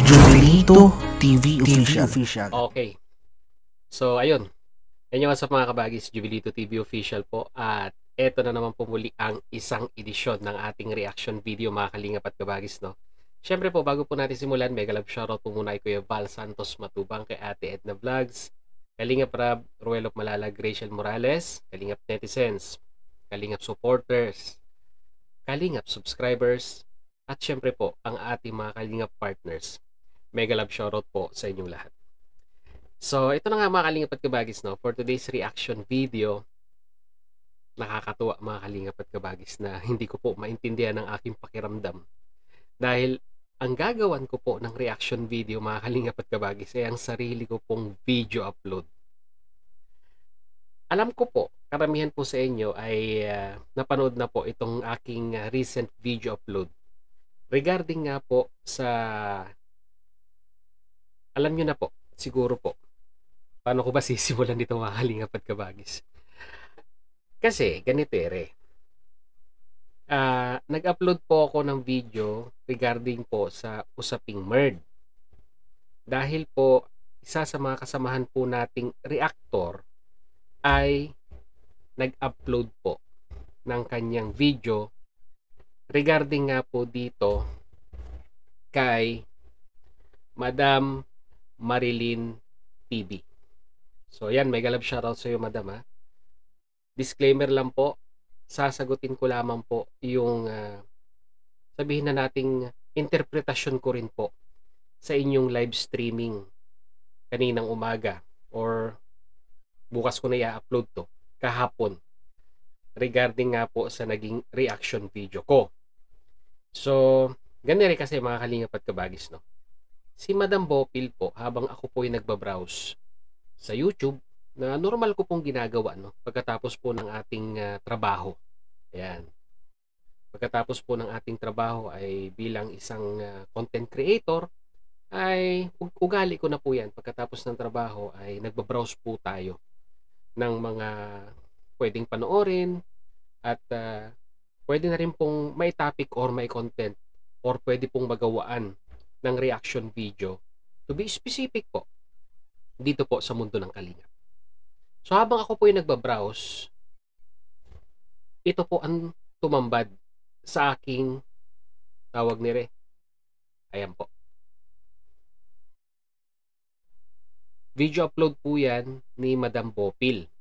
Jubilito TV Official. Okay. So, ayun. Yan yung sa mga kabagis, Jubilito TV Official po. At eto na naman po muli ang isang edisyon ng ating reaction video, mga kalingap at kabagis, no? Siyempre po, bago po natin simulan, mega love shoutout po muna kay Kuya Val Santos Matubang, kay Ate Edna Vlogs, Kalingap Rab, Ruel of Malalag, Rachel Morales, Kalingap Netizens, Kalingap Supporters, Kalingap Subscribers, at siyempre po, ang ating mga Kalingap Partners. Mega love shoutout po sa inyong lahat. So, ito na nga mga kalingap at kabagis, no? For today's reaction video, nakakatuwa mga kalingap at kabagis na hindi ko po maintindihan ang aking pakiramdam. Dahil ang gagawan ko po ng reaction video mga kalingap at kabagis ay ang sarili ko pong video upload. Alam ko po, karamihan po sa inyo ay napanood na po itong aking recent video upload. Regarding nga po sa, alam nyo na po, siguro po, paano ko ba sisimulan dito mga kalingap at kabagis? Kasi, ganito nag-upload po ako ng video regarding po sa usaping MERD. Dahil po, isa sa mga kasamahan po nating reactor ay nag-upload po ng kanyang video regarding nga po dito kay Madam Marilyn TV. So yan, mega love shoutout sa iyo, Madam, ha. Disclaimer lang po, sasagutin ko lamang po yung sabihin na nating interpretasyon ko rin po sa inyong live streaming kaninang umaga or bukas ko na i-upload to kahapon regarding nga po sa naging reaction video ko. So, ganyan rin kasi mga kalingap at kabagis, no? Si Madam Bopil po, habang ako po ay nagbabrowse sa YouTube, na normal ko pong ginagawa, no? Pagkatapos po ng ating trabaho. Ayan. Pagkatapos po ng ating trabaho ay bilang isang content creator, ay ugali ko na po yan. Pagkatapos ng trabaho ay nagbabrowse po tayo ng mga pwedeng panoorin at pwede na rin pong may topic or may content or pwede pong magawaan ng reaction video to be specific po dito po sa mundo ng kalingap. So habang ako po ay nagbabrowse, ito po ang tumambad sa aking tawag ni Re. Ayan po. Video upload po yan ni Madam Bopil,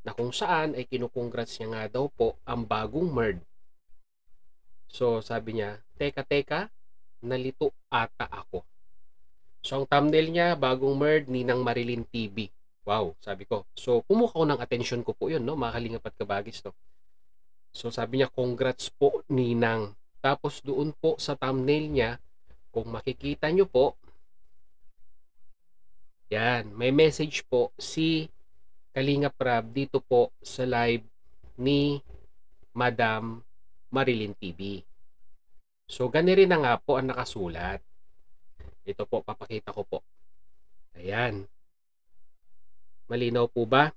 na kung saan ay kinukongrats niya nga daw po ang bagong MERD. So sabi niya, teka, nalito ata ako. So ang thumbnail niya, bagong MERD, Ninang Marilyn TV. Wow, sabi ko. So pumukaw ng attention ko po yun, no? Mga kalingap at kabagis, no? So sabi niya, congrats po Ninang. Tapos doon po sa thumbnail niya, kung makikita nyo po, yan, may message po si Kalingap Rab dito po sa live ni Madam Marilyn TV. So gani rin na nga po ang nakasulat. Ito po, papakita ko po. Ayan. Malinaw po ba?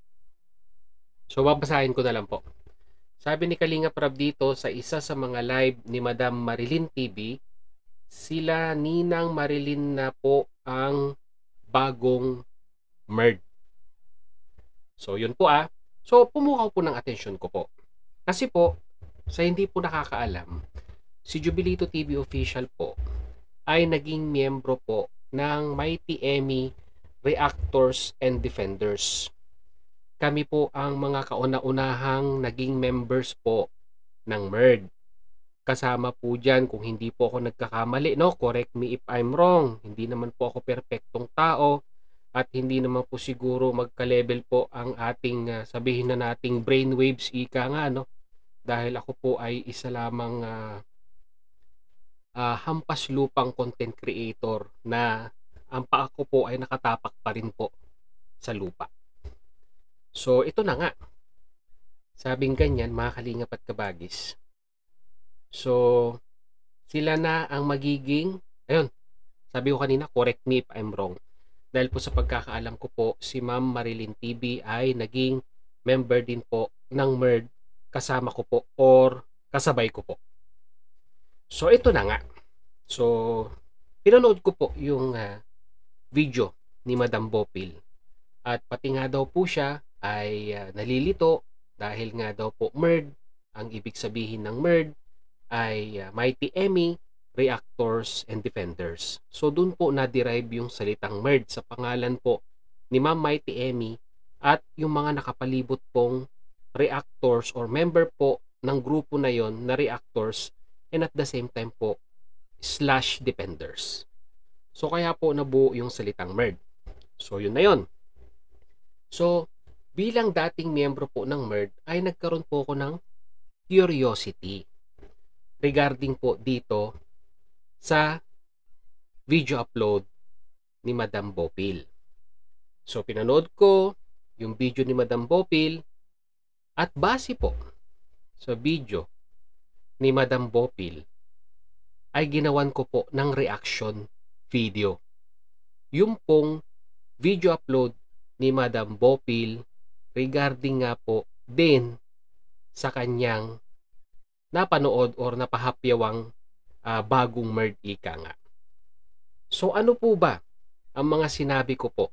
So babasahin ko na lang po. Sabi ni Kalingap Rab dito sa isa sa mga live ni Madam Marilyn TV, sila Ninang Marilyn na po ang bagong MERD. So yun po So pumukaw po ng attention ko po. Kasi po, sa hindi po nakakaalam, si Jubilito TV Official po ay naging miyembro po ng Mighty Emmy Reactors and Defenders. Kami po ang mga kauna-unahang naging members po ng MERD. Kasama po dyan, kung hindi po ako nagkakamali, no? Correct me if I'm wrong. Hindi naman po ako perpektong tao at hindi naman po siguro magka-level po ang ating sabihin na nating brainwaves, ika nga, no? Dahil ako po ay isa lamang hampas lupang content creator na ang paa ko po ay nakatapak pa rin po sa lupa. So ito na nga, sabing ganyan mga kalingap at kabagis. So sila na ang magiging, ayun, sabi ko kanina, correct me if I'm wrong, dahil po sa pagkakaalam ko po, si Ma'am Marilyn TV ay naging member din po ng MERD, kasama ko po or kasabay ko po. So ito na nga. So Pinanood ko po yung video ni Madam Bopil at pati nga daw po siya ay nalilito dahil nga daw po MERD, ang ibig sabihin ng MERD ay Mighty Emmy, Reactors and Defenders. So dun po na-derive yung salitang MERD sa pangalan po ni Ma'am Mighty Emmy at yung mga nakapalibot pong reactors or member po ng grupo na yon na reactors and at the same time po / defenders. So kaya po nabuo yung salitang MERD. So yun na yun. So bilang dating miyembro po ng MERD ay nagkaroon po ako ng curiosity regarding po dito sa video upload ni Madam Bopil. So pinanood ko yung video ni Madam Bopil at base po sa video ni Madam Bopil ay ginawan ko po ng reaction video. Yung pong video upload ni Madam Bopil regarding nga po din sa kanyang napanood or napahapyawang bagong MERD ika nga. So ano po ba ang mga sinabi ko po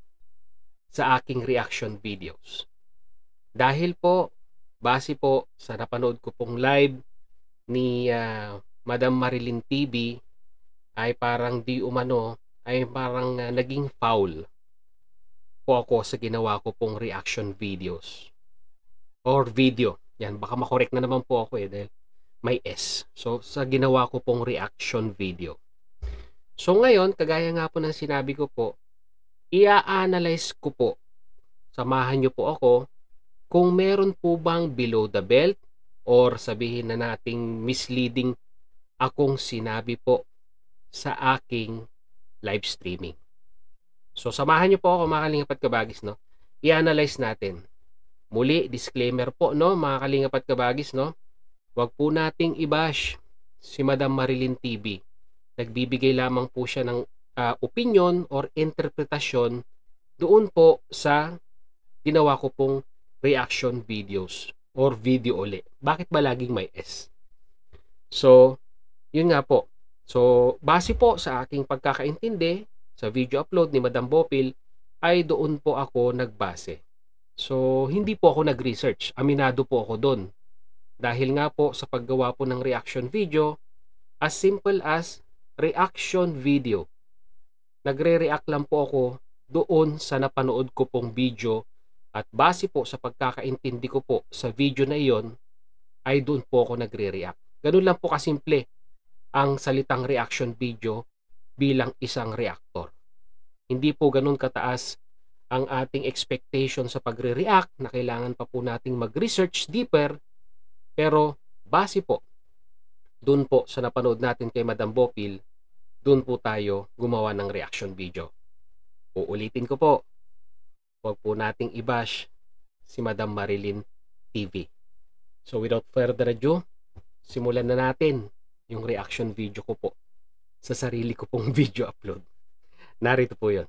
sa aking reaction videos? Dahil po, base po sa napanood ko pong live ni Madam Marilyn TV ay parang di umano ay parang naging foul po ako sa ginawa ko pong reaction videos or video. Yan, baka makorek na naman po ako dahil may S. So sa ginawa ko pong reaction video. So ngayon, kagaya nga po ng sinabi ko po, i-analyze ko po, samahan nyo po ako, kung meron po bang below the belt or sabihin na nating misleading akong sinabi po sa aking live streaming. So samahan nyo po ako mga kalingap at kabagis, no? I-analyze natin. Muli, disclaimer po, no, mga kalingap at kabagis, no? Huwag po nating i-bash si Madam Marilyn TV. Nagbibigay lamang po siya ng opinion or interpretasyon doon po sa ginawa ko pong reaction videos or video uli. Bakit ba laging may S? So, yun nga po. So, base po sa aking pagkakaintindi sa video upload ni Madam Bopil ay doon po ako nagbase. So, hindi po ako nag-research. Aminado po ako doon. Dahil nga po sa paggawa po ng reaction video, as simple as reaction video. Nagre-react lang po ako doon sa napanood ko pong video at base po sa pagkakaintindi ko po sa video na iyon ay doon po ako nagre-react. Ganun lang po kasimple ang salitang reaction video bilang isang reactor. Hindi po ganun kataas ang ating expectation sa pagre-react na kailangan pa po nating mag-research deeper. Pero base po doon po sa napanood natin kay Madam Bopil, doon po tayo gumawa ng reaction video. Uulitin ko po, huwag po nating i-bash si Madam Marilyn TV. So without further ado, simulan na natin yung reaction video ko po sa sarili ko pong video upload. Narito po yun.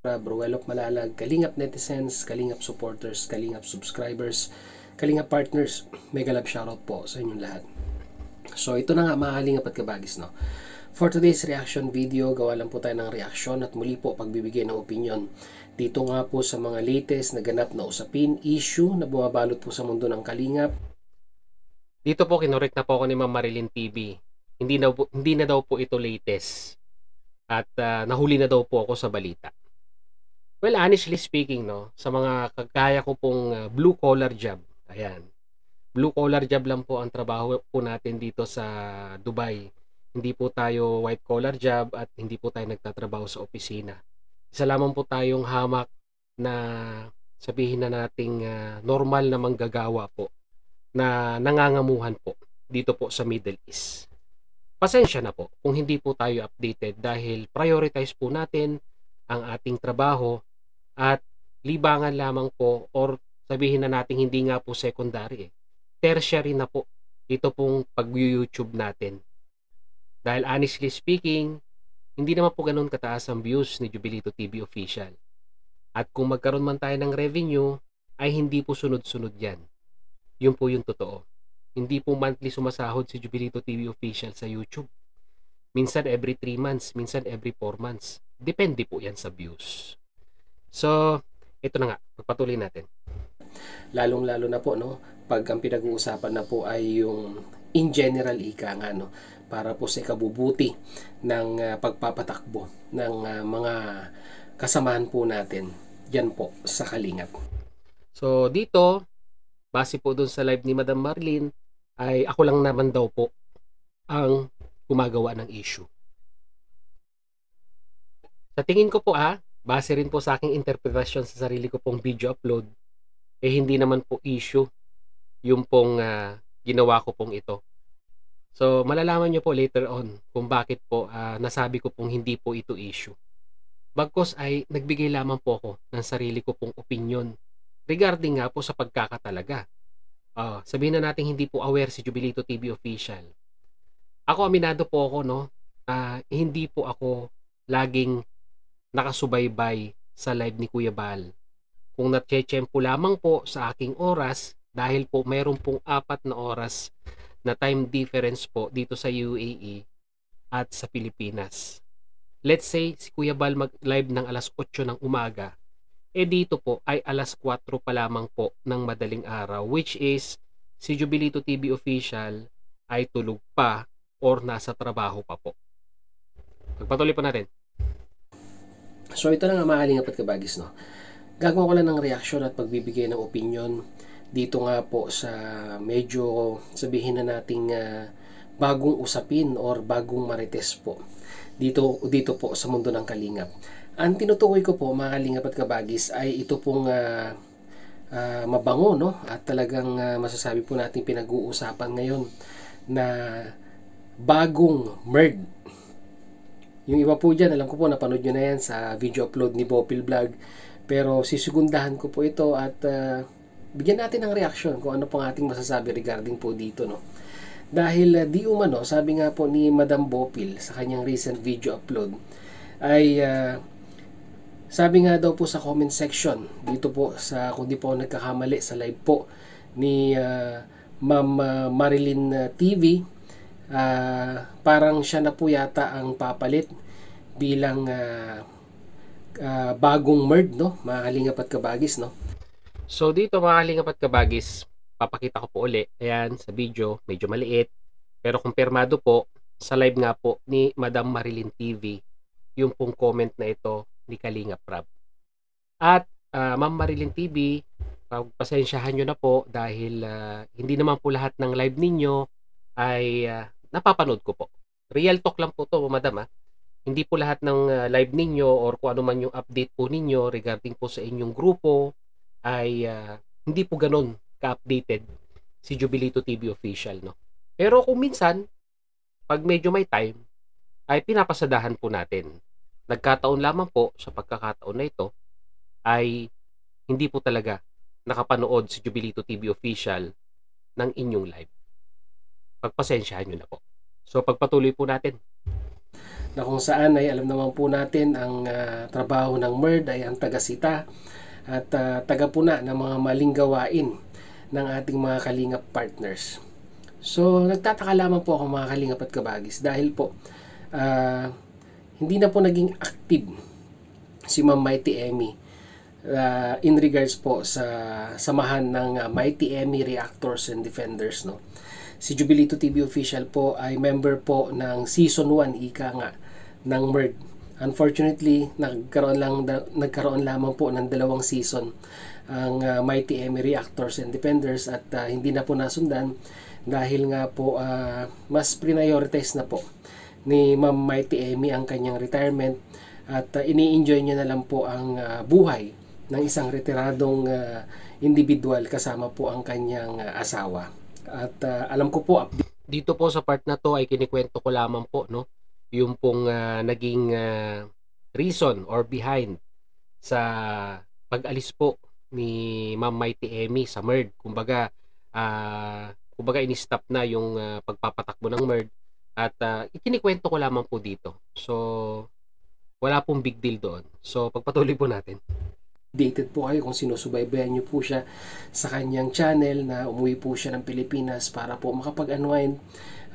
Bruelok Malalag, Kalingap netizens, Kalingap supporters, Kalingap subscribers, Kalingap partners, mega love shoutout po sa inyong lahat. So ito na nga mga Kalingap at kabagis, no? For today's reaction video, gawa lang po tayo ng reaction at muli po pagbibigay ng opinion dito nga po sa mga latest na ganap na usapin, issue na bumabalot po sa mundo ng Kalingap. Dito po kinorek na po ako ni Ma'am Marilyn TV. Hindi na daw po ito latest at nahuli na daw po ako sa balita. Well, honestly speaking, no, sa mga kagaya ko pong blue collar job, ayan, blue collar job lang po ang trabaho po natin dito sa Dubai. Hindi po tayo white collar job at hindi po tayo nagtatrabaho sa opisina. Isa lamang po tayong hamak na sabihin na nating normal na manggagawa po na nangangamuhan po dito po sa Middle East. Pasensya na po kung hindi po tayo updated dahil prioritize po natin ang ating trabaho at libangan lamang po or sabihin na natin hindi nga po secondary, tertiary na po ito pong pag-YouTube natin. Dahil honestly speaking, hindi naman po ganun kataas ang views ni Jubilito TV Official. At kung magkaroon man tayo ng revenue, ay hindi po sunod-sunod yan. Yun po yung totoo. Hindi po monthly sumasahod si Jubilito TV Official sa YouTube. Minsan every 3 months, minsan every 4 months. Depende po yan sa views. So, ito na nga, pagpatuloy natin. Lalong-lalo na po, no, pag ang pinag-uusapan na po ay yung in general ika nga, no, para po sa ikabubuti ng pagpapatakbo ng mga kasamahan po natin dyan po sa Kalingap. So, dito, base po dun sa live ni Madam Marlene, ay ako lang naman daw po ang gumagawa ng issue. Sa tingin ko po base rin po sa aking interpretasyon sa sarili ko pong video upload, hindi naman po issue yung pong ginawa ko pong ito. So, malalaman nyo po later on kung bakit po nasabi ko pong hindi po ito issue. Bagkos ay nagbigay lamang po ako ng sarili ko pong opinion regarding nga po sa pagkakatalaga. Sabihin na natin hindi po aware si Jubilito TV Official. Ako, aminado po ako, no, hindi po ako laging nakasubaybay sa live ni Kuya Bal. Kung natsyetsyempo lamang po sa aking oras, dahil po mayroon pong 4 na oras na time difference po dito sa UAE at sa Pilipinas. Let's say si Kuya Bal mag-live ng alas 8 ng umaga, dito po ay alas 4 pa lamang po ng madaling araw, which is si Jubilito TV Official ay tulog pa or nasa trabaho pa po. Pagpatuloy po natin. So ito na nga mga Kalingap at Kabagis, no. Gagawa ko lang ng reaksyon at pagbibigay ng opinion dito nga po sa medyo sabihin na nating bagong usapin or bagong marites po dito po sa mundo ng Kalingap. Ang tinutukoy ko po mga Kalingap at Kabagis ay ito pong mabango, no, at talagang masasabi po natin pinag-uusapan ngayon na bagong MERD. Yung iba po dyan, alam ko po napanood nyo na yan sa video upload ni Bopil Vlog, pero sisigundahan ko po ito at bigyan natin ng reaksyon kung ano pong ating masasabi regarding po dito, no. Dahil di umano, sabi nga po ni Madam Bopil sa kanyang recent video upload ay sabi nga daw po sa comment section dito po sa, kung di po nagkakamali, sa live po ni Ma'am Marilyn TV, parang siya na po yata ang papalit bilang bagong MERD, no, mga Kalingap at Kabagis, no. So dito mga Kalingap at Kabagis, papakita ko po uli, ayan sa video, medyo maliit, pero kumpirmado po sa live nga po ni Madam Marilyn TV yung pong comment na ito ni Kalingap Rab. At Ma'am Marilyn TV, pagpasensyahan nyo na po dahil hindi naman po lahat ng live ninyo ay napapanood ko po. Real talk lang po to, Madam. Hindi po lahat ng live ninyo or kung ano man yung update po ninyo regarding po sa inyong grupo ay hindi po ganun ka-updated si Jubilito TV Official, no. Pero kung minsan, pag medyo may time, ay pinapasadahan po natin. Nagkataon lamang po sa pagkakataon na ito ay hindi po talaga nakapanood si Jubilito TV Official ng inyong live. Pagpasensyahan nyo na po. So pagpatuloy po natin. Na kung saan ay alam naman po natin ang trabaho ng MERD ay ang tagasita at tagapuna ng mga maling gawain ng ating mga Kalingap partners. So nagtataka lamang po ako mga Kalingap at Kabagis dahil po hindi na po naging active si Ma'am Mighty Emmy in regards po sa samahan ng Mighty Emmy Reactors and Defenders, no. Si Jubilito TV Official po ay member po ng season 1 ika nga ng MERD. Unfortunately, nagkaroon lamang po ng 2 season ang Mighty Emmy Reactors and Defenders at hindi na po nasundan dahil nga po mas prioritize na po ni Ma'am Mighty Emmy ang kanyang retirement at ini-enjoy niya na lang po ang buhay ng isang retiradong individual kasama po ang kanyang asawa. At alam ko po dito po sa part na to ay kinikwento ko lamang po, no, yung pong naging reason or behind sa pag-alis po ni Ma'am Mighty Emmy sa MERD. Kumbaga ini-stop na yung pagpapatakbo ng MERD at ikinikwento ko lamang po dito. So wala pong big deal doon. So pagpatuloy po natin. updated po kayo kung sinusubaybayan nyo po siya sa kanyang channel na umuwi po siya ng Pilipinas para po makapag-unwind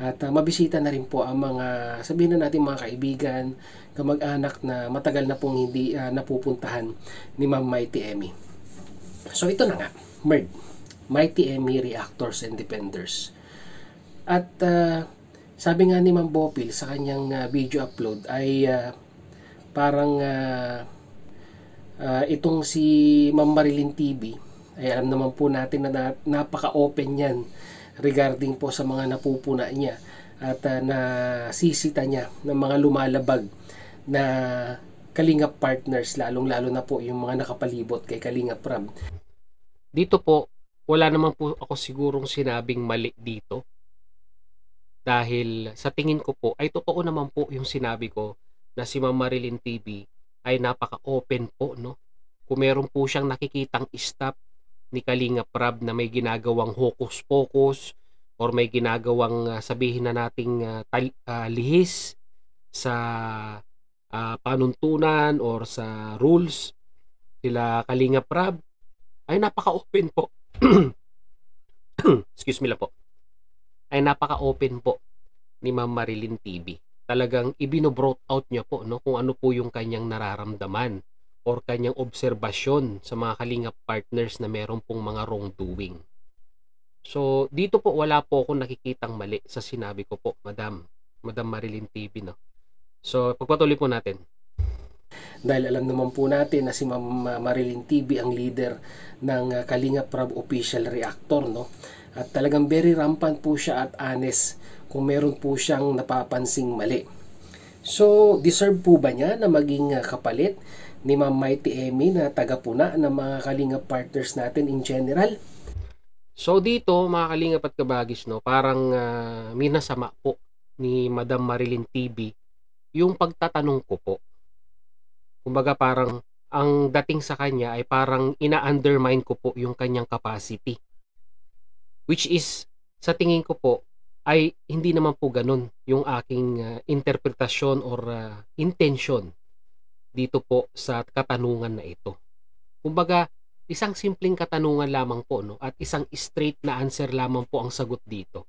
at mabisita na rin po ang mga, sabihin na natin, mga kaibigan, kamag-anak na matagal na pong hindi napupuntahan ni Ma'am Mighty Emmy. So ito na nga, MERD, Mighty Emmy Reactors and Defenders. At sabi nga ni Ma'am Bopil sa kanyang video upload ay parang itong si Ma'am Marilyn TV ay alam naman po natin na napaka-open yan regarding po sa mga napupuna niya at nasisita niya ng mga lumalabag na Kalingap partners, lalong-lalo na po yung mga nakapalibot kay Kalingap Rab. Dito po, wala naman po ako sigurong sinabing mali dito. Dahil sa tingin ko po, ay totoo naman po yung sinabi ko na si Ma'am Marilyn TV ay napaka-open po, no? Kung meron po siyang nakikitang stop ni Kalingap Rab na may ginagawang hocus-pocus or may ginagawang sabihin na nating lihis sa panuntunan or sa rules sila Kalingap Rab, ay napaka-open po. Excuse me lang po. Ay napaka-open po ni Ma'am Marilyn TV. Talagang ibino-brought out niya po, no, kung ano po yung kanyang nararamdaman or kanyang obserbasyon sa mga Kalingap partners na meron pong mga wrongdoing. So, dito po wala po akong nakikitang mali sa sinabi ko po, Madam Marilyn TV, no. So, pagpatuloy po natin. Dahil alam naman po natin na si Ma'am Marilyn TV ang leader ng Kalingap Rab Official Reactor, no. At talagang very rampant po siya at honest kung meron po siyang napapansing mali. So, deserve po ba niya na maging kapalit ni Ma'am Mighty Emmy na tagapuna ng mga Kalingap partners natin in general? So, dito mga Kalingap at Kabagis, no, parang minasama po ni Madam Marilyn TV yung pagtatanong ko po. Kumbaga parang ang dating sa kanya ay parang ina-undermine ko po yung kanyang capacity. Which is, sa tingin ko po, ay hindi naman po ganun yung aking interpretasyon or intention dito po sa katanungan na ito. Kumbaga, isang simpleng katanungan lamang po, no, at isang straight na answer lamang po ang sagot dito.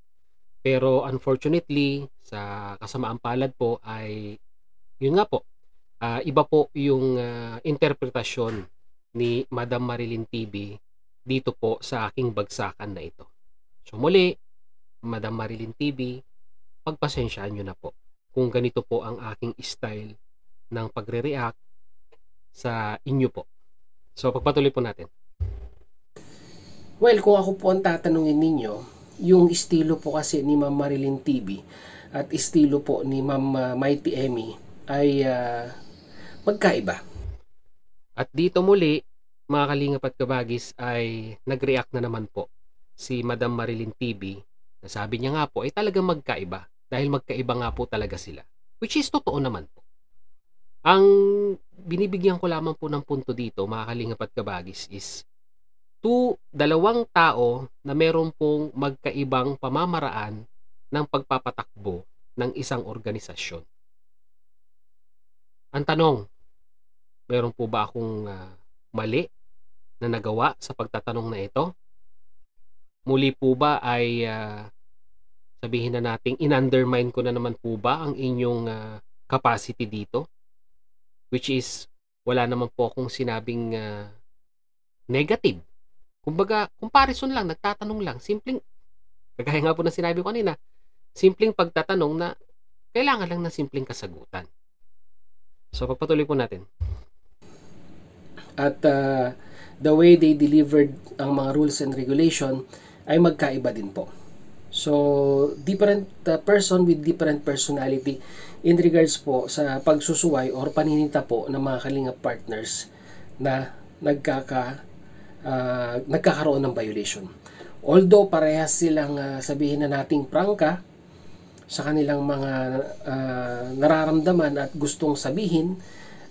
Pero unfortunately, sa kasamaang palad po ay yun nga po, iba po yung interpretasyon ni Madam Marilyn TV dito po sa aking bagsakan na ito. So muli, Madam Marilyn TV, pagpasensyaan nyo na po kung ganito po ang aking style ng pagre-react sa inyo po. So pagpatuloy po natin. Well, kung ako po ang tatanungin ninyo, yung estilo po kasi ni Ma'am Marilyn TV at estilo po ni Ma'am Mighty Emmy ay magkaiba. At dito muli, mga Kalingap at Kabagis, ay nag-react na naman po si Madam Marilyn TV. Nasabi niya nga po ay talagang magkaiba dahil magkaiba nga po talaga sila. Which is totoo naman po. Ang binibigyan ko lamang po ng punto dito, mga Kalingap at Kabagis, is dalawang tao na meron pong magkaibang pamamaraan ng pagpapatakbo ng isang organisasyon. Ang tanong, meron po ba akong mali na nagawa sa pagtatanong na ito? Muli po ba ay sabihin na nating in-undermine ko na naman po ba ang inyong capacity dito? Which is, wala naman po akong sinabing negative. Kumbaga, comparison lang, nagtatanong lang. Simpleng, kagaya nga po na sinabi ko kanina, simpleng pagtatanong na kailangan lang ng simpleng kasagutan. So, pagpatuloy po natin. At the way they delivered ang mga rules and regulation ay magkaiba din po. So, different person with different personality in regards po sa pagsusuway or paninita po ng mga Kalingap partners na nagkakaroon ng violation. Although parehas silang sabihin na nating prangka sa kanilang mga nararamdaman at gustong sabihin,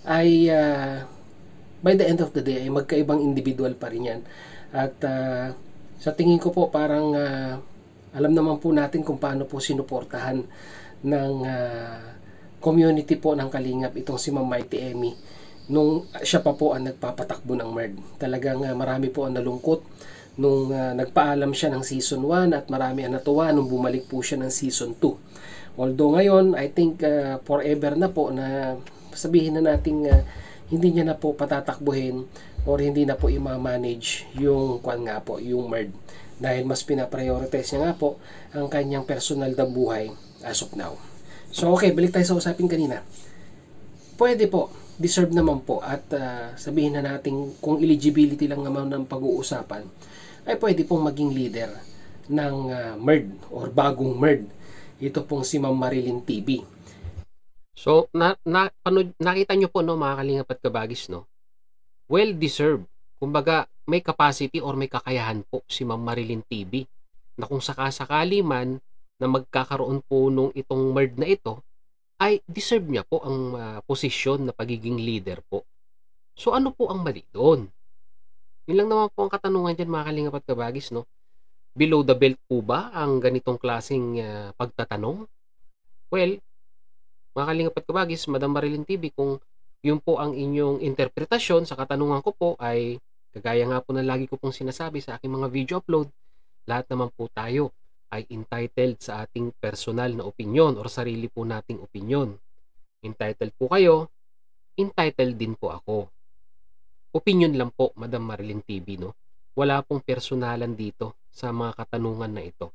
ay by the end of the day ay magkaibang individual pa rin yan. At sa tingin ko po parang alam naman po natin kung paano po sinuportahan ng community po ng Kalingap itong si Ma'am Mighty Emmy nung siya pa po ang nagpapatakbo ng MERD. Talagang marami po ang nalungkot nung nagpaalam siya ng season 1 at marami ang natuwa nung bumalik po siya ng season 2. Although ngayon, I think forever na po na sabihin na nating hindi niya na po patatakbuhin or hindi na po i-manage yung yung MERD. Dahil mas pinaprioritize niya nga po ang kanyang personal na buhay as of now. So okay, balik tayo sa usapin kanina. Pwede po, deserve naman po at sabihin na natin kung eligibility lang naman ng pag-uusapan, ay pwede pong maging leader ng MERD or bagong MERD. Ito pong si Ma'am Marilyn TV. So, nakita nyo po, no, mga kalingap at kabagis, no? Well-deserved. Kumbaga, may capacity or may kakayahan po si Ma'am Marilyn TV na kung sakasakali man na magkakaroon po nung itong MERD na ito, ay deserve niya po ang posisyon na pagiging leader po. So, ano po ang mali doon? Yun lang naman po ang katanungan dyan, mga kalingap at kabagis, no? Below the belt po ba ang ganitong klaseng pagtatanong? Well, mga kalingap at kabagis, Madam Marilyn TV, kung yun po ang inyong interpretasyon sa katanungan ko po ay kagaya nga po na lagi ko pong sinasabi sa aking mga video upload, lahat naman po tayo ay entitled sa ating personal na opinion or sarili po nating opinion. Entitled po kayo, entitled din po ako. Opinion lang po, Madam Marilyn TV, no? Wala pong personalan dito sa mga katanungan na ito.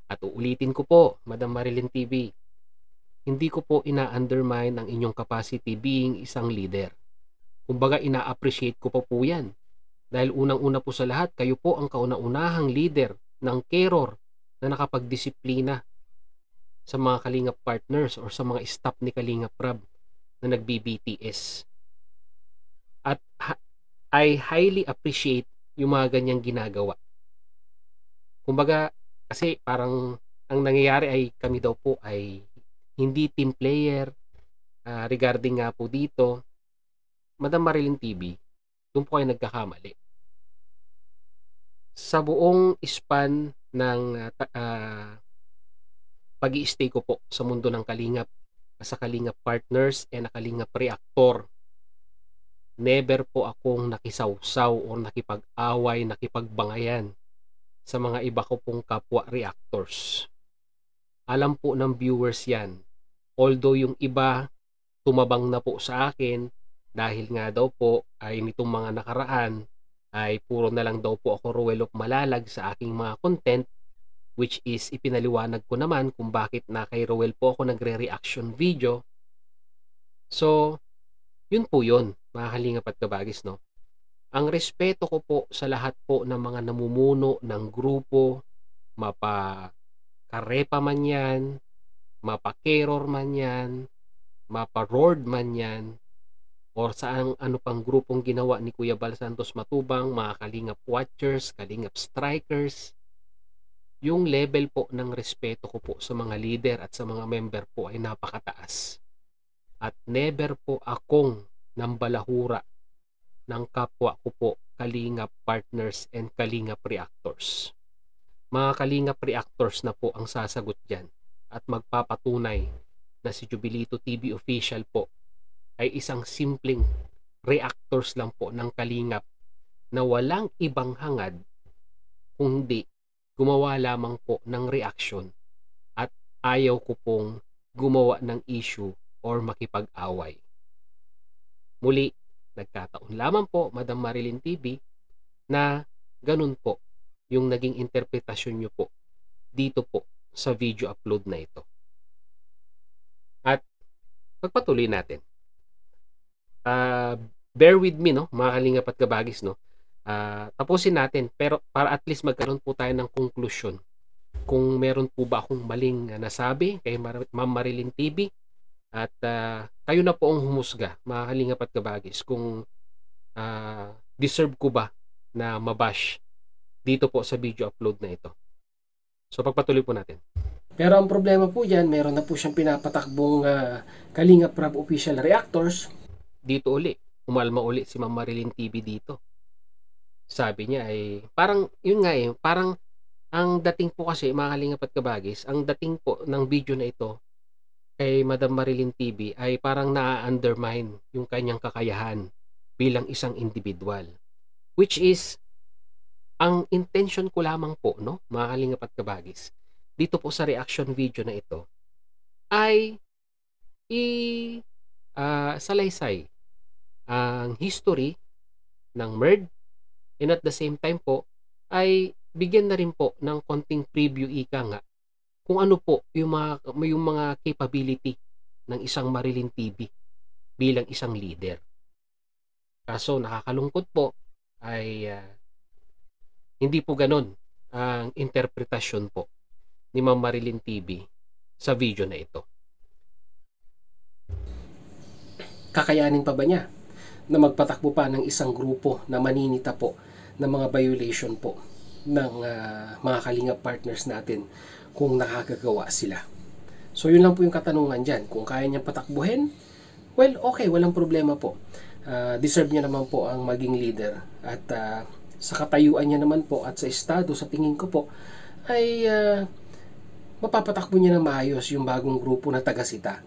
At uulitin ko po, Madam Marilyn TV, hindi ko po ina-undermine ang inyong capacity being isang leader. Kumbaga, ina-appreciate ko po yan. Dahil unang-una po sa lahat, kayo po ang kauna-unahang leader ng Keror na nakapagdisiplina sa mga Kalingap partners or sa mga staff ni Kalingap Rab na nag-BBTS. At I highly appreciate yung mga ganyang ginagawa. Kumbaga, kasi parang ang nangyayari ay kami daw po ay hindi team player regarding nga po dito. Madam Marilyn TV, doon po kayo nagkakamali. Sa buong span ng pag-i-stay ko po sa mundo ng Kalingap, sa Kalingap partners and Kalingap reactor, never po akong nakisawsaw o nakipag-away, nakipagbangayan sa mga iba ko pong kapwa reactors. Alam po ng viewers yan. Although yung iba tumabang na po sa akin dahil nga daw po ay nitong mga nakaraan ay puro na lang daw po ako Ruel of Malalag sa aking mga content, which is ipinaliwanag ko naman kung bakit na kay Ruel po ako nagre-reaction video. So, yun po yun, mga Kalingap at kabagis, no? Ang respeto ko po sa lahat po ng mga namumuno ng grupo, mapa Karepa man yan, mapa-Keror man yan, mapa-Rord man yan, or saan ano pang grupong ginawa ni Kuya Bal Santos Matubang, mga Kalingap Watchers, Kalingap Strikers. Yung level po ng respeto ko po sa mga leader at sa mga member po ay napakataas. At never po akong nambalahura ng kapwa ko po Kalingap partners and Kalingap reactors. Mga Kalingap reactors na po ang sasagot dyan at magpapatunay na si Jubilito TV official po ay isang simpleng reactors lang po ng Kalingap na walang ibang hangad kundi gumawa lamang po ng reaction at ayaw ko pong gumawa ng issue or makipag-away. Muli, nagkataon lamang po, Madam Marilyn TV, na ganun po yung naging interpretasyon nyo po dito po sa video upload na ito. At pagpatuloy natin. Bear with me, no, mga Kalingap at kabagis, no. Tapusin natin, pero para at least magkaroon po tayo ng conclusion. Kung meron po ba akong maling nasabi kay Ma'am Marilyn TV, at kayo na po ang humusga, mga Kalingap at kabagis, kung deserve ko ba na mabash dito po sa video upload na ito. So pagpatuloy po natin. Pero ang problema po dyan, meron na po siyang pinapatakbong Kalingap Rab official reactors. Dito uli, umalma uli si Ma'am Marilyn TV dito. Sabi niya ay, parang, yun nga parang ang dating po kasi, mga Kalingap at kabagis, ang dating po ng video na ito, kay kay Madam Marilyn TV ay parang na-undermine yung kanyang kakayahan bilang isang individual. Which is, ang intention ko lamang po, no, mga kalingap at kabagis, dito po sa reaction video na ito, ay salaysay ang history ng MERD, and at the same time po, ay bigyan na rin po ng konting preview ika nga kung ano po yung mga capability ng isang Marilyn TV bilang isang leader. Kaso nakakalungkot po ay hindi po ganun ang interpretasyon po ni Ma'am Marilyn TV sa video na ito. Kakayanin pa ba niya na magpatakbo pa ng isang grupo na maninita po ng mga violation po ng mga kalingap partners natin kung nakakagawa sila? So yun lang po yung katanungan dyan. Kung kaya niyang patakbuhin, well, okay, walang problema po. Deserve niya naman po ang maging leader. At sa katayuan niya naman po at sa estado, sa tingin ko po, ay mapapatakbo niya na maayos yung bagong grupo na taga-sita.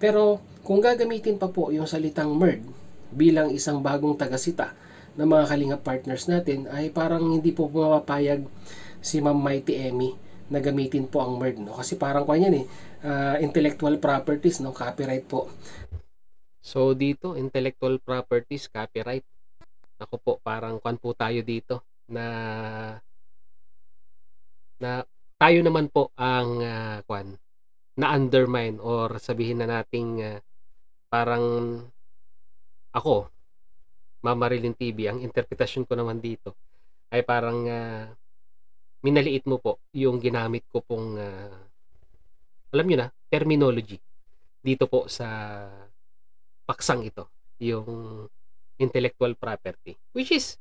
Pero kung gagamitin pa po yung salitang MERD bilang isang bagong taga-sita ng mga kalingap partners natin, ay parang hindi po pumapayag si Ma'am Mighty Emmy na gamitin po ang MERD, no? Kasi parang kanyan intellectual properties, no? Copyright po. So dito, intellectual properties, copyright. Ako po, parang kwan po tayo dito na tayo naman po ang na undermine or sabihin na nating parang ako, Ma'am Marilyn TV, ang interpretasyon ko naman dito ay parang minaliit mo po yung ginamit ko pong alam nyo na, terminology dito po sa paksang ito, yung intellectual property, which is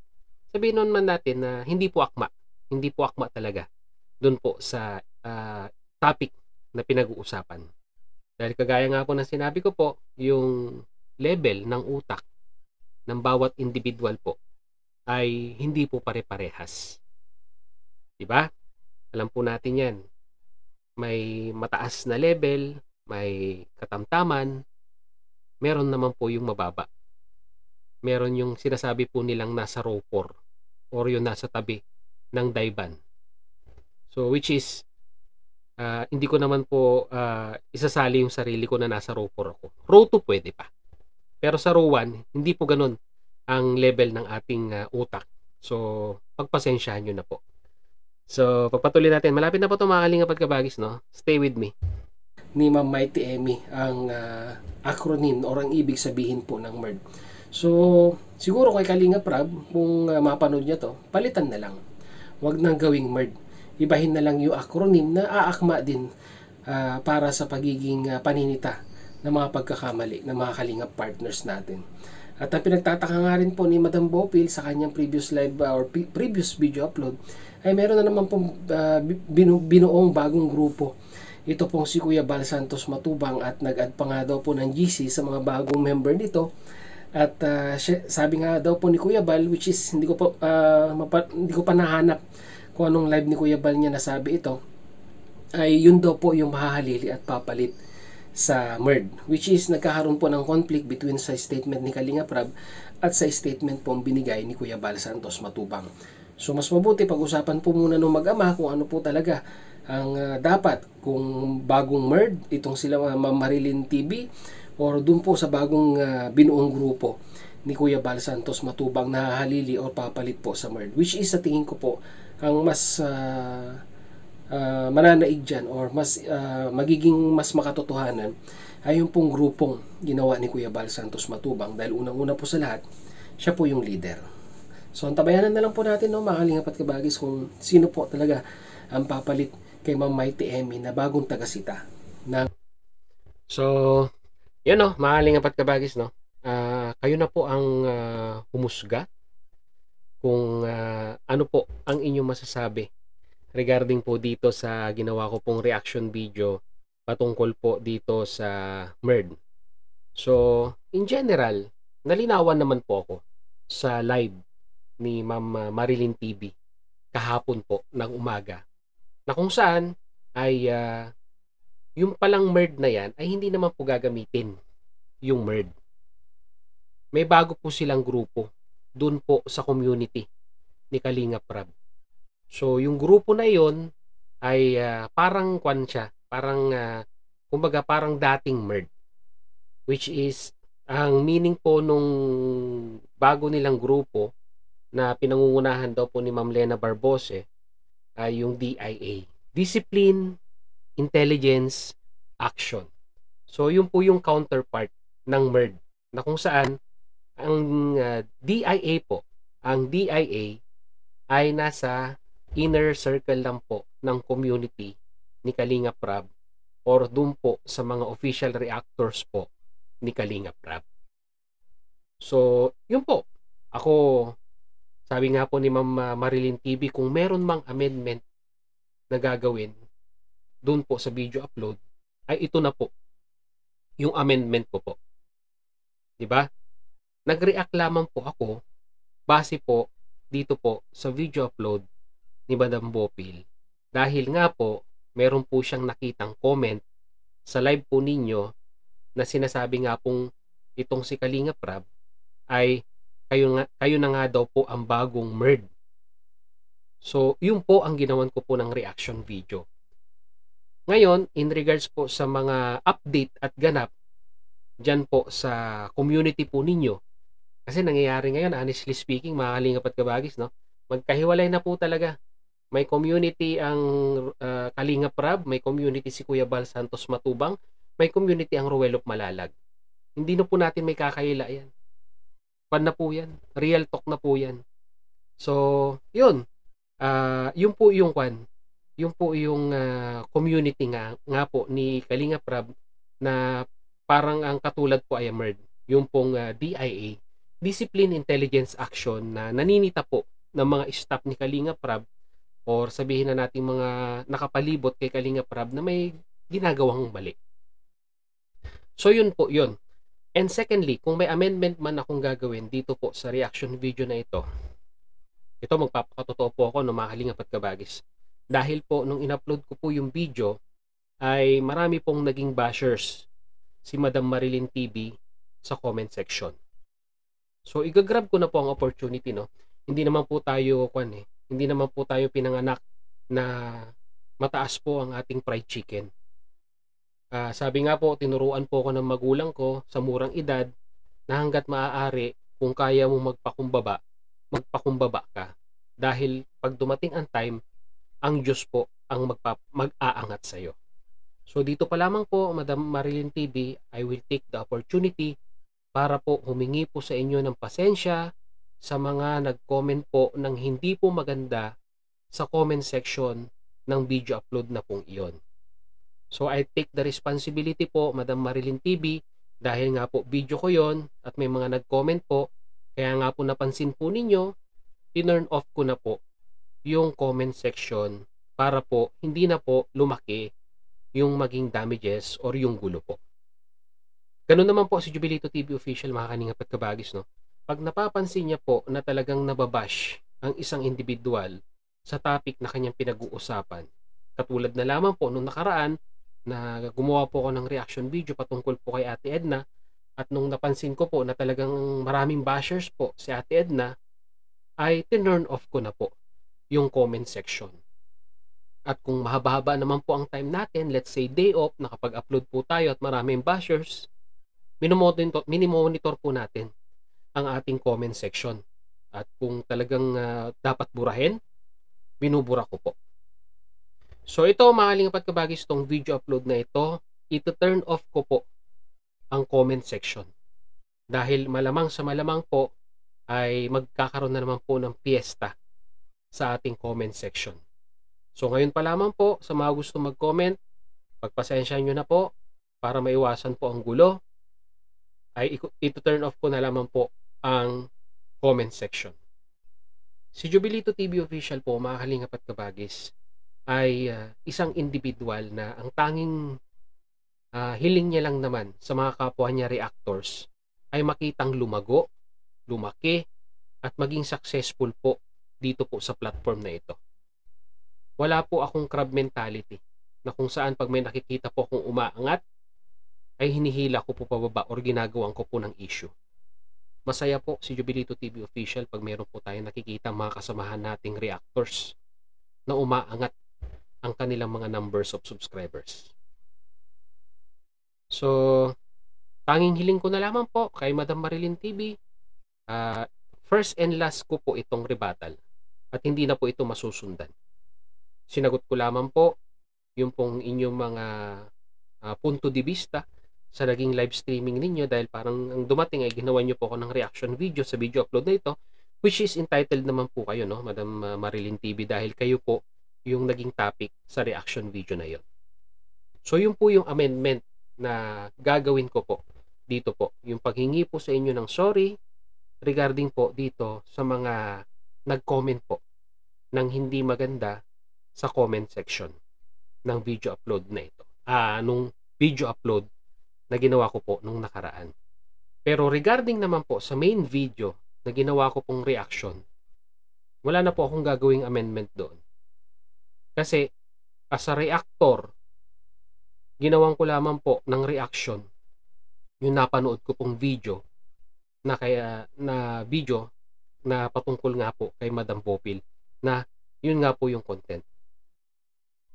sabihin naman natin na hindi po akma talaga dun po sa topic na pinag-uusapan. Dahil kagaya nga po ng sinabi ko po, yung level ng utak ng bawat individual po ay hindi po pare-parehas. Diba? Alam po natin yan. May mataas na level, may katamtaman, meron naman po yung mababa. Meron yung sinasabi po nilang nasa row 4 or yung nasa tabi ng daiban. So which is hindi ko naman po isasali yung sarili ko na nasa row 4 ako. Row 2 pwede pa. Pero sa row 1, hindi po ganun ang level ng ating utak. So pagpasensyahan nyo na po. So pagpatuloy natin. Malapit na po ito mga kalingap at kabagis, no? Stay with me. Ni Ma'am Mighty Emmy ang acronym or ang ibig sabihin po ng MERD. So siguro kay Kalingap Rab, kung mapanood niya to, palitan na lang. Huwag nang gawing MERD. Ibahin na lang yung acronym na aakma din para sa pagiging paninita ng mga pagkakamali ng mga kalingap partners natin. At ang pinagtataka nga rin po ni Madam Bopil sa kanyang previous live or previous video upload ay meron na naman pong binuong bagong grupo. Ito pong si Kuya Bal Santos Matubang at nag-add pa nga daw po ng GC sa mga bagong member nito. At sabi nga daw po ni Kuya Bal, which is hindi ko pa nahanap kung anong live ni Kuya Bal niya nasabi ito, ay yun daw po yung mahahalili at papalit sa MERD, which is nagkakaroon po ng conflict between sa statement ni Kalingap Rab at sa statement po binigay ni Kuya Bal Santos Matubang. So mas mabuti pag-usapan po muna ng mag-ama kung ano po talaga ang dapat, kung bagong MERD itong sila Ma'am Marilyn TV or dun po sa bagong binuong grupo ni Kuya Bal Santos Matubang na halili o papalit po sa MERD, which is sa tingin ko po ang mas mananaig dyan or mas magiging mas makatotohanan ay yung pong grupong ginawa ni Kuya Bal Santos Matubang, dahil unang-una po sa lahat, siya po yung leader. So antabayanan na lang po natin, no, mga kalingap at kabagis, kung sino po talaga ang papalit kay Ma'am Mighty Emmy na bagong taga-sita. So yun, no, mga kalingap at kabagis, no, kayo na po ang humusga kung ano po ang inyong masasabi regarding po dito sa ginawa ko pong reaction video patungkol po dito sa MERD. So, in general, nalinawan naman po ako sa live ni Ma'am Marilyn TV kahapon po ng umaga, na kung saan ay yung palang merd na yan ay hindi naman po gagamitin yung merd. May bago po silang grupo dun po sa community ni Kalingap Rab. So yung grupo na yon ay parang kwan siya, parang kumbaga parang dating merd, which is ang meaning po nung bago nilang grupo na pinangungunahan daw po ni Ma'am Lena Barbose ay yung DIA, Discipline, Intelligence, Action. So yun po yung counterpart ng merd, na kung saan ang DIA po, ang DIA ay nasa inner circle lang po ng community ni Kalingap Rab or dun po sa mga official reactors po ni Kalingap Rab. So, yun po. Ako, sabi nga po ni Ma'am Marilyn TV, kung meron mang amendment na gagawin dun po sa video upload, ay ito na po yung amendment ko po. Diba? Nag-react lamang po ako base po dito po sa video upload ni Madam Bopil. Dahil nga po, meron po siyang nakitang comment sa live po ninyo na sinasabi nga pong itong si Kalingap Rab ay kayo na nga daw po ang bagong merd. So, yun po ang ginawan ko po ng reaction video. Ngayon, in regards po sa mga update at ganap dyan po sa community po ninyo, kasi nangyayari ngayon, honestly speaking, mga Kalingap at Kabagis, no? Magkahiwalay na po talaga. May community ang Kalingap Rab, may community si Kuya Bal Santos Matubang, may community ang Ruelop Malalag. Hindi na po natin may kakaila yan. Pan na po yan. Real talk na po yan. So, yun. Yun po yung Yun po yung community nga po ni Kalingap Rab na parang ang katulad po ay merd. Yung pong DIA, Discipline, Intelligence, Action, na naninita po ng mga staff ni Kalingap Rab or sabihin na natin mga nakapalibot kay Kalingap Rab na may ginagawang mali. So yun po yun. And secondly, kung may amendment man akong gagawin dito po sa reaction video na ito magpapakatotoo po ako ng mga Kalingap at Kabagis. Dahil po nung in-upload ko po yung video ay marami pong naging bashers si Madam Marilyn TV sa comment section. So igagrab ko na po ang opportunity, no. Hindi naman po tayo hindi naman po tayo pinanganak na mataas po ang ating fried chicken. Sabi nga po, tinuruan po ako ng magulang ko sa murang edad na hanggat maaari, kung kaya mo magpakumbaba ka. Dahil pag dumating ang time, ang Diyos po ang mag-aangat sa iyo. So dito pa lamang po, Madam Marilyn TV, I will take the opportunity para po humingi po sa inyo ng pasensya sa mga nag-comment po ng hindi po maganda sa comment section ng video upload na pong iyon. So I take the responsibility po, Madam Marilyn TV, dahil nga po video ko yon at may mga nag-comment po, kaya nga po napansin po ninyo, tinurn off ko na po yung comment section para po hindi na po lumaki yung maging damages or yung gulo po. Ganun naman po si Jubilito TV Official, mga Kalingap at Kabagis, no? Pag napapansin niya po na talagang nababash ang isang individual sa topic na kanyang pinag-uusapan, katulad na lamang po nung nakaraan na gumawa po ako ng reaction video patungkol po kay Ate Edna, at nung napansin ko po na talagang maraming bashers po si Ate Edna, ay tinurn off ko na po yung comment section. At kung mahaba-haba naman po ang time natin, let's say day off, nakapag-upload po tayo at maraming bashers, minimonitor po natin ang ating comment section. At kung talagang dapat burahin, binubura ko po. So ito, mga Kalingap at Kabagis, tong video upload na ito-turn off ko po ang comment section. Dahil malamang sa malamang po ay magkakaroon na naman po ng piyesta sa ating comment section. So ngayon pa lamang po, sa mga gusto mag-comment, pagpasensya nyo na po para maiwasan po ang gulo, ay ito-turn off ko na lamang po ang comment section. Si Jubilito TV Official po, mga Kalingap at Kabagis, ay isang individual na ang tanging hiling niya lang naman sa mga kapwa niya reactors ay makitang lumago, lumaki, at maging successful po dito po sa platform na ito. Wala po akong crab mentality. na kung saan pag may nakikita po kung umaangat, ay hinihila ko po pababa or ginagawan ko po ng issue. Masaya po si Jubilito TV Official pag meron po tayong nakikita mga kasamahan nating reactors na umaangat ang kanilang mga numbers of subscribers. So, tanging hiling ko na lamang po kay Madam Marilyn TV, first and last ko po itong rebuttal at hindi na po ito masusundan. Sinagot ko lamang po yung pong inyong mga punto de vista sa naging live streaming ninyo dahil parang ang dumating ay ginawa nyo po ako ng reaction video sa video upload na ito, which is entitled naman po kayo, no, Madam Marilyn TV, dahil kayo po yung naging topic sa reaction video na yon. So yun po yung amendment na gagawin ko po dito po, yung paghingi po sa inyo ng sorry regarding po dito sa mga nag-comment po ng hindi maganda sa comment section ng video upload na ito. Nung video upload na ginawa ko po nung nakaraan. Pero regarding naman po sa main video na ginawa ko pong reaction, wala na po akong gagawing amendment doon. Kasi as a reactor, ginawan ko lamang po ng reaction yung napanood ko pong video na video na patungkol nga po kay Madam Popil na yun nga po yung content.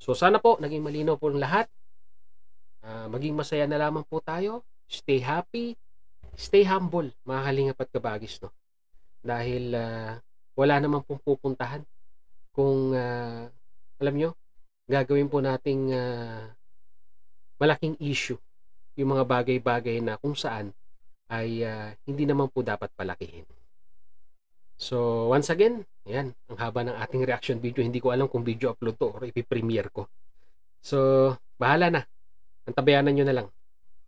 So sana po naging malinaw po ang lahat. Maging masaya na lamang po tayo. Stay happy, stay humble, mga kalingap at kabagis, no? Dahil wala naman pong pupuntahan kung alam nyo, gagawin po nating malaking issue yung mga bagay-bagay na kung saan ay hindi naman po dapat palakihin. So once again, yan, ang haba ng ating reaction video. Hindi ko alam kung video upload to or ipipremiere ko. So bahala na, antabayanan nyo na lang.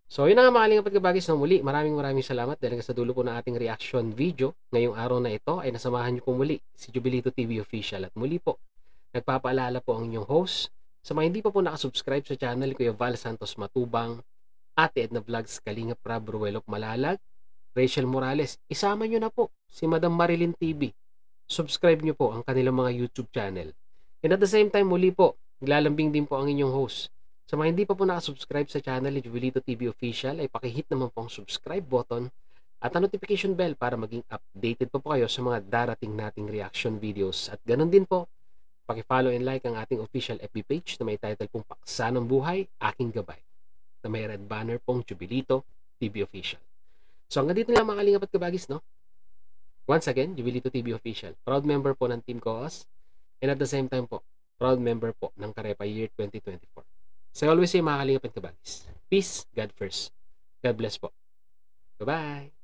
So yun na nga mga kalingap at kabagis, no? Muli maraming salamat dahil sa dulo po ng ating reaction video ngayong araw na ito ay nasamahan nyo po muli si Jubilito TV Official. At muli po, nagpapaalala po ang inyong host sa mga hindi pa po nakasubscribe sa channel Kuya Val Santos Matubang, Ate Edna Vlogs, Kalingap Rab Ruelop Malalag, Rachel Morales. Isama nyo na po si Madam Marilyn TV. Subscribe nyo po ang kanilang mga YouTube channel. And at the same time, muli po, naglalambing din po ang inyong host. Sa mga hindi pa po nakasubscribe sa channel ni Jubilito TV Official, ay pakihit naman po ang subscribe button at ang notification bell para maging updated po kayo sa mga darating nating reaction videos. At ganun din po, pakifollow and like ang ating official FB page na may title pong Paksa ng Buhay, Aking Gabay, na may red banner pong Jubilito TV Official. So hanggang dito lang mga kalingap at kabagis, no? Once again, Jubilito TV Official, proud member po ng Team Coos, and at the same time po, proud member po ng Karepa Year 2024. So I always say mga kalingap at kabagis, peace, God first. God bless po. Bye-bye!